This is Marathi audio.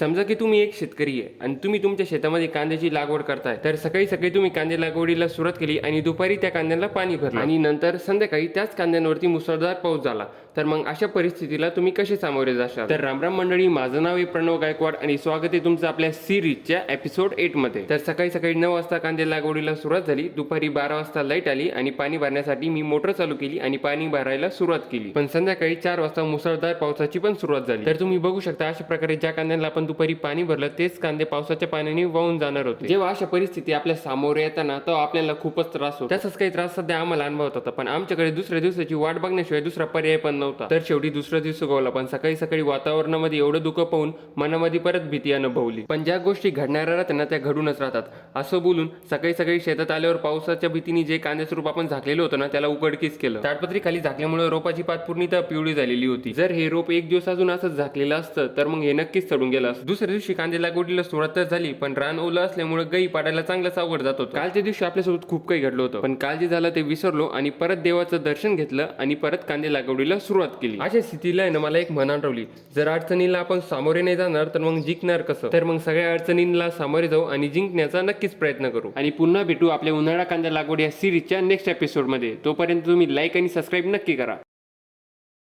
समजा की तुम्ही एक शेतकरी आहे आणि तुम्ही तुमच्या शेतामध्ये कांद्याची लागवड करताय, तर सकाळी सकाळी तुम्ही कांदे लागवडीला सुरुवात केली आणि दुपारी त्या कांद्याला पाणी भरलं आणि नंतर संध्याकाळी त्याच कांद्यांवरती मुसळधार पाऊस झाला, तर मग अशा परिस्थितीला तुम्ही कसे सामोरे जाशाल? तर रामराम मंडळी, माझं नाव आहे प्रणव गायकवाड आणि स्वागत आहे तुमचं आपल्या सिरीजच्या एपिसोड 8 मध्ये. तर सकाळी सकाळी 9 वाजता कांदे लागवडीला सुरुवात झाली, दुपारी 12 वाजता लाईट आली आणि पाणी भरण्यासाठी मी मोटर चालू केली आणि पाणी भरायला सुरुवात केली. पण संध्याकाळी 4 वाजता मुसळधार पावसाची पण सुरुवात झाली. तर तुम्ही बघू शकता अशा प्रकारे ज्या कांद्यांना आपण दुपारी पाणी भरलं तेच कांदे पावसाच्या पाण्याने वाहून जाणार होते. जेव्हा अशा परिस्थिती आपल्या सामोरे येताना तर आपल्याला खूपच त्रास होतो. तसंच काही त्रास सध्या आम्हाला अनुभवत होता, पण आमच्याकडे दुसऱ्या दिवसाची वाट बघण्याशिवाय दुसरा पर्याय पण नव्हता. तर शेवटी दुसरा दिवस उगवला, पण सकाळी सकाळी वातावरणामध्ये एवढं दुःख पाहून मनामध्ये परत भीती अनुभवली. पण ज्या गोष्टी घडणाऱ्या राहतात ना त्या घडूनच राहतात असं बोलून सकाळी सकाळी शेतात आल्यावर पावसाच्या भीतीने जे कांद्याचं रूप आपण झाकलेलं होतं ना त्याला उघडकीस केलं. ताडपत्री खाली झाकल्यामुळे रोपाची पात पूर्णतः पिवळी झालेली होती. जर हे रोप एक दिवस अजून असंच झाकलेलं असतं तर मग हे नक्कीच सडून गेलं असतं. दुसऱ्या दिवशी कांदे लागवडीला सुरुवात तर झाली, पण रान ओलं असल्यामुळे गई पाडायला चांगलंच अवघड जात होतं. कालच्या दिवशी आपल्यासोबत खूप काही घडलं होतं, पण काल जे झालं ते विसरलो आणि परत देवाचं दर्शन घेतलं आणि परत कांदे लागवडीला सुरुवात केली. अशा स्थितीला आहे ना मला एक म्हण आठवली, जर अडचणीला आपण सामोरे नाही जाणार तर मग जिंकणार कसं? तर मग सगळ्या अडचणींना सामोरे जाऊ आणि जिंकण्याचा नक्कीच प्रयत्न करू. आणि पुन्हा भेटू आपल्या उन्हाळा कांदा लागवड या सिरीजच्या नेक्स्ट एपिसोड मध्ये. तोपर्यंत तुम्ही लाईक आणि सबस्क्राईब नक्की करा.